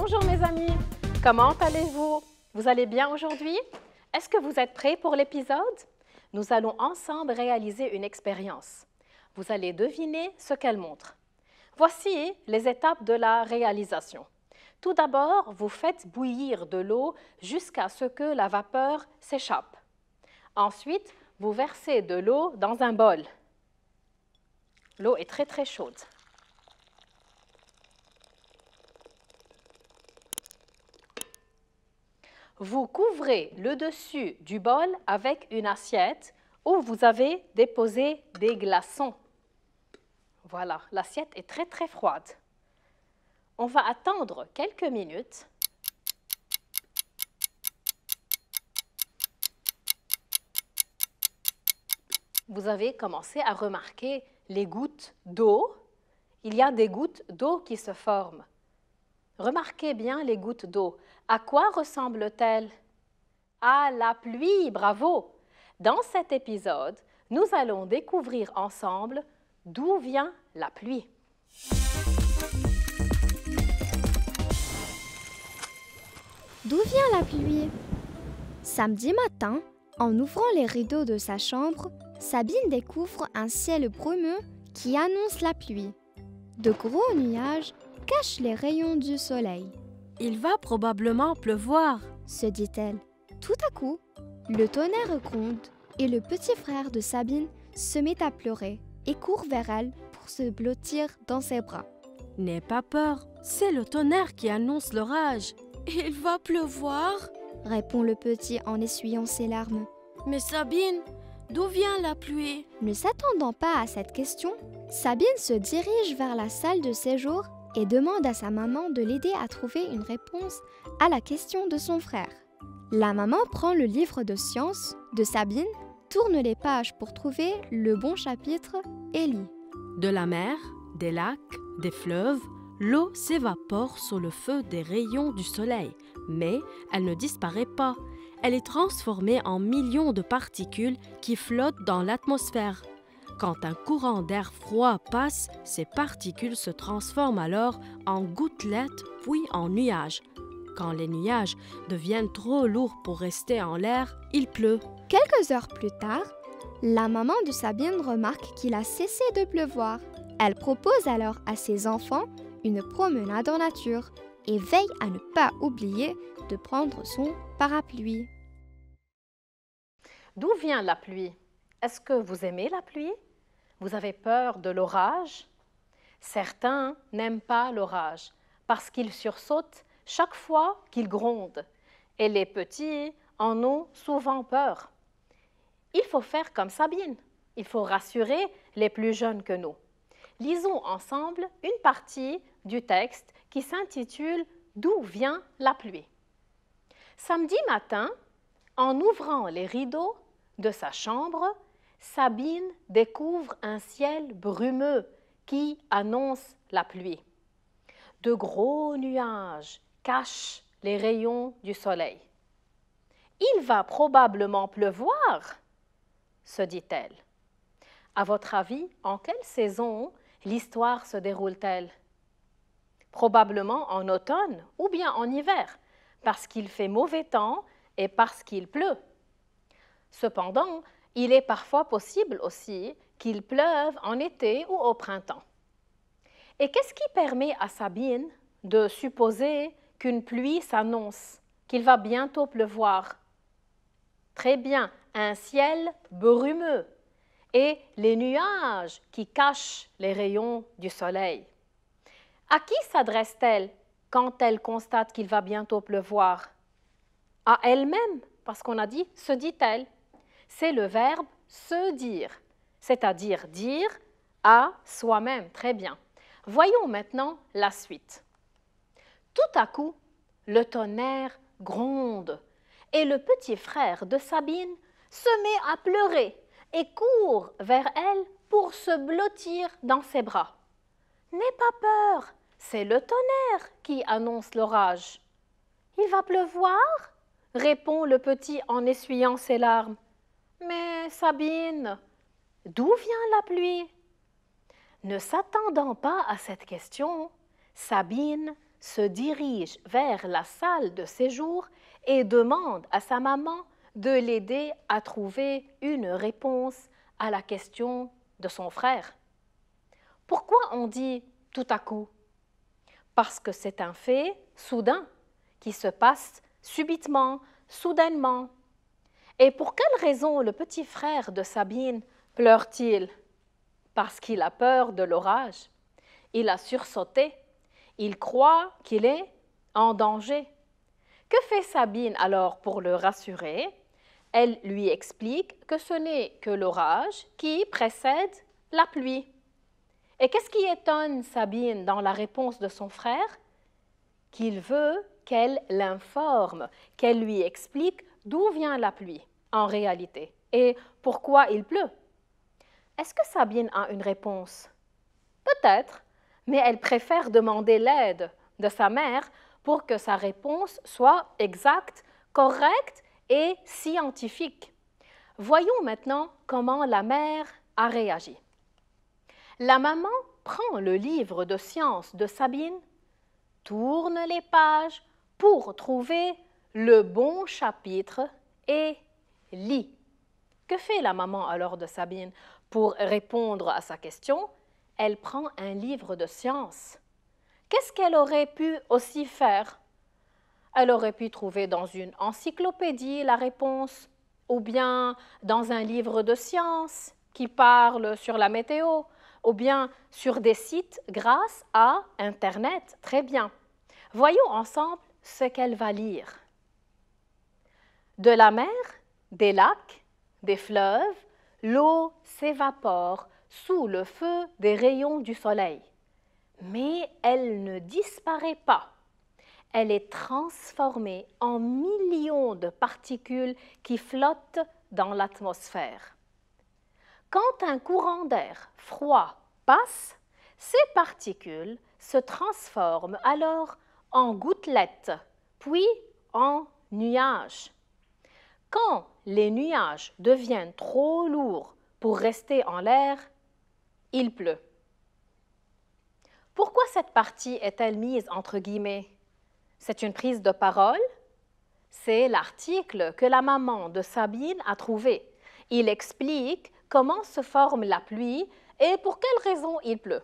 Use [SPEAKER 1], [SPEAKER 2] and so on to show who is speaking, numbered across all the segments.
[SPEAKER 1] Bonjour mes amis, comment allez-vous? Vous allez bien aujourd'hui? Est-ce que vous êtes prêts pour l'épisode? Nous allons ensemble réaliser une expérience. Vous allez deviner ce qu'elle montre. Voici les étapes de la réalisation. Tout d'abord, vous faites bouillir de l'eau jusqu'à ce que la vapeur s'échappe. Ensuite, vous versez de l'eau dans un bol. L'eau est très chaude. Vous couvrez le dessus du bol avec une assiette où vous avez déposé des glaçons. Voilà, l'assiette est très froide. On va attendre quelques minutes. Vous avez commencé à remarquer les gouttes d'eau. Il y a des gouttes d'eau qui se forment. Remarquez bien les gouttes d'eau. À quoi ressemblent-elles? À la pluie, bravo! Dans cet épisode, nous allons découvrir ensemble d'où vient la pluie.
[SPEAKER 2] D'où vient la pluie? Samedi matin, en ouvrant les rideaux de sa chambre, Sabine découvre un ciel brumeux qui annonce la pluie. De gros nuages cachent les rayons du soleil.
[SPEAKER 3] Il va probablement pleuvoir,
[SPEAKER 2] Se dit-elle. Tout à coup, le tonnerre gronde et le petit frère de Sabine se met à pleurer et court vers elle pour se blottir dans ses bras.
[SPEAKER 3] N'aie pas peur, c'est le tonnerre qui annonce l'orage. Il va pleuvoir?
[SPEAKER 2] Répond le petit en essuyant ses larmes.
[SPEAKER 3] Mais Sabine, d'où vient la pluie?
[SPEAKER 2] Ne s'attendant pas à cette question, Sabine se dirige vers la salle de séjour et demande à sa maman de l'aider à trouver une réponse à la question de son frère. La maman prend le livre de sciences de Sabine, tourne les pages pour trouver le bon chapitre et lit.
[SPEAKER 3] De la mer, des lacs, des fleuves, l'eau s'évapore sous le feu des rayons du soleil, mais elle ne disparaît pas. Elle est transformée en millions de particules qui flottent dans l'atmosphère. Quand un courant d'air froid passe, ces particules se transforment alors en gouttelettes puis en nuages. Quand les nuages deviennent trop lourds pour rester en l'air, il pleut.
[SPEAKER 2] Quelques heures plus tard, la maman de Sabine remarque qu'il a cessé de pleuvoir. Elle propose alors à ses enfants une promenade en nature et veille à ne pas oublier de prendre son parapluie.
[SPEAKER 1] D'où vient la pluie? Est-ce que vous aimez la pluie? Vous avez peur de l'orage? Certains n'aiment pas l'orage parce qu'il sursaute chaque fois qu'il gronde et les petits en ont souvent peur. Il faut faire comme Sabine. Il faut rassurer les plus jeunes que nous. Lisons ensemble une partie du texte qui s'intitule « D'où vient la pluie ?» Samedi matin, en ouvrant les rideaux de sa chambre, Sabine découvre un ciel brumeux qui annonce la pluie. De gros nuages cachent les rayons du soleil. « Il va probablement pleuvoir », se dit-elle. À votre avis, en quelle saison l'histoire se déroule-t-elle? Probablement en automne ou bien en hiver, parce qu'il fait mauvais temps et parce qu'il pleut. Cependant, il est parfois possible aussi qu'il pleuve en été ou au printemps. Et qu'est-ce qui permet à Sabine de supposer qu'une pluie s'annonce, qu'il va bientôt pleuvoir? Très bien, un ciel brumeux et les nuages qui cachent les rayons du soleil. À qui s'adresse-t-elle quand elle constate qu'il va bientôt pleuvoir? À elle-même, parce qu'on a dit « se dit-elle ». C'est le verbe « se dire », c'est-à-dire dire à soi-même. Très bien. Voyons maintenant la suite. Tout à coup, le tonnerre gronde et le petit frère de Sabine se met à pleurer et court vers elle pour se blottir dans ses bras. « N'aie pas peur, c'est le tonnerre qui annonce l'orage. »« Il va pleuvoir ?» répond le petit en essuyant ses larmes. « Mais Sabine, d'où vient la pluie ?» Ne s'attendant pas à cette question, Sabine se dirige vers la salle de séjour et demande à sa maman de l'aider à trouver une réponse à la question de son frère. Pourquoi on dit tout à coup? Parce que c'est un fait soudain qui se passe subitement, soudainement. Et pour quelle raison le petit frère de Sabine pleure-t-il? Parce qu'il a peur de l'orage. Il a sursauté. Il croit qu'il est en danger. Que fait Sabine alors pour le rassurer? Elle lui explique que ce n'est que l'orage qui précède la pluie. Et qu'est-ce qui étonne Sabine dans la réponse de son frère? Qu'il veut qu'elle l'informe, qu'elle lui explique d'où vient la pluie en réalité et pourquoi il pleut. Est-ce que Sabine a une réponse? Peut-être, mais elle préfère demander l'aide de sa mère pour que sa réponse soit exacte, correcte et scientifique. Voyons maintenant comment la mère a réagi. La maman prend le livre de sciences de Sabine, tourne les pages pour trouver le bon chapitre et lit. Que fait la maman alors de Sabine? Pour répondre à sa question, elle prend un livre de sciences. Qu'est-ce qu'elle aurait pu aussi faire? Elle aurait pu trouver dans une encyclopédie la réponse, ou bien dans un livre de sciences qui parle sur la météo, ou bien sur des sites grâce à Internet. Très bien. Voyons ensemble ce qu'elle va lire. De la mer, des lacs, des fleuves, l'eau s'évapore sous le feu des rayons du soleil. Mais elle ne disparaît pas. Elle est transformée en millions de particules qui flottent dans l'atmosphère. Quand un courant d'air froid passe, ces particules se transforment alors en gouttelettes, puis en nuages. Quand les nuages deviennent trop lourds pour rester en l'air, il pleut. Pourquoi cette partie est-elle mise entre guillemets? C'est une prise de parole? C'est l'article que la maman de Sabine a trouvé. Il explique comment se forme la pluie et pour quelle raison il pleut.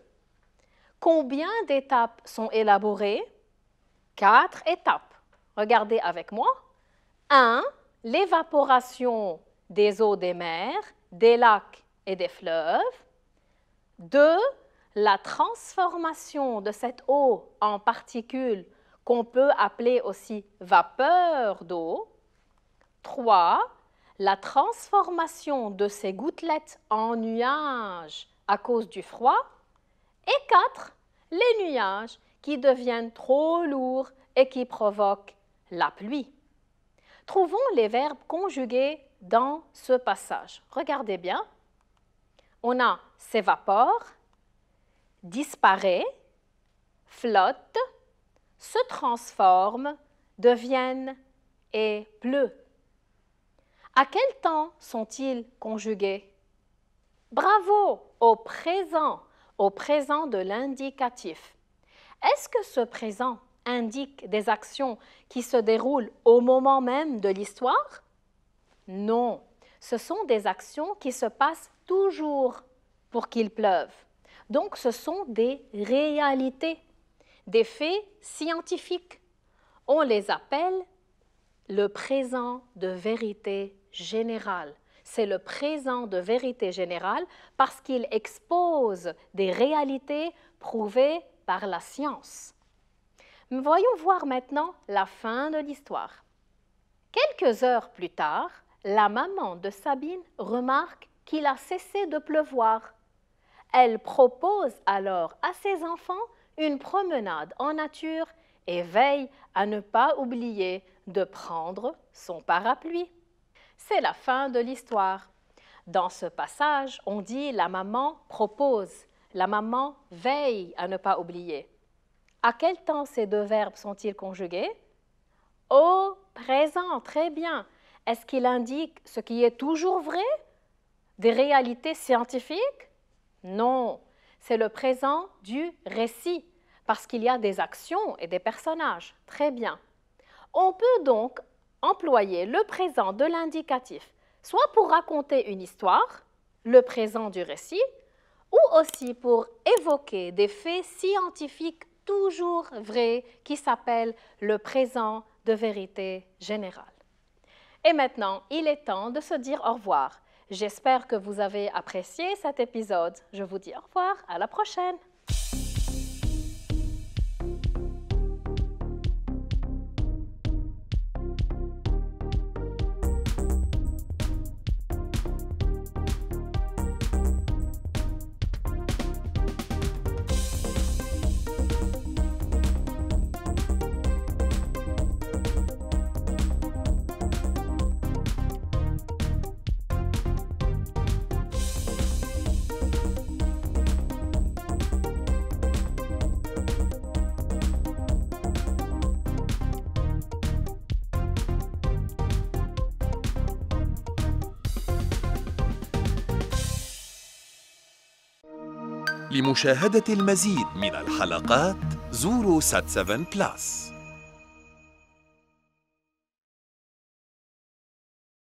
[SPEAKER 1] Combien d'étapes sont élaborées? 4 étapes. Regardez avec moi. 1. L'évaporation des eaux des mers, des lacs et des fleuves. 2. La transformation de cette eau en particules qu'on peut appeler aussi vapeur d'eau. 3. La transformation de ces gouttelettes en nuages à cause du froid. Et 4. Les nuages qui deviennent trop lourds et qui provoquent la pluie. Trouvons les verbes conjugués dans ce passage. Regardez bien. On a s'évapore, disparaît, flotte, se transforme, deviennent et pleut. À quel temps sont-ils conjugués? Bravo, au présent de l'indicatif. Est-ce que ce présent indique des actions qui se déroulent au moment même de l'histoire? Non, ce sont des actions qui se passent toujours pour qu'il pleuve. Donc, ce sont des réalités, des faits scientifiques. On les appelle le présent de vérité générale. C'est le présent de vérité générale parce qu'il expose des réalités prouvées par la science. Voyons voir maintenant la fin de l'histoire. Quelques heures plus tard, la maman de Sabine remarque qu'il a cessé de pleuvoir. Elle propose alors à ses enfants une promenade en nature et veille à ne pas oublier de prendre son parapluie. C'est la fin de l'histoire. Dans ce passage, on dit la maman propose, la maman veille à ne pas oublier. À quel temps ces deux verbes sont-ils conjugués? Au présent, très bien. Est-ce qu'il indique ce qui est toujours vrai? Des réalités scientifiques? Non, c'est le présent du récit. parce qu'il y a des actions et des personnages. Très bien. On peut donc employer le présent de l'indicatif, soit pour raconter une histoire, le présent du récit, ou aussi pour évoquer des faits scientifiques toujours vrais qui s'appellent le présent de vérité générale. Et maintenant, il est temps de se dire au revoir. J'espère que vous avez apprécié cet épisode. Je vous dis au revoir, à la prochaine.
[SPEAKER 4] لمشاهدة المزيد من الحلقات زوروا سات7 بلس.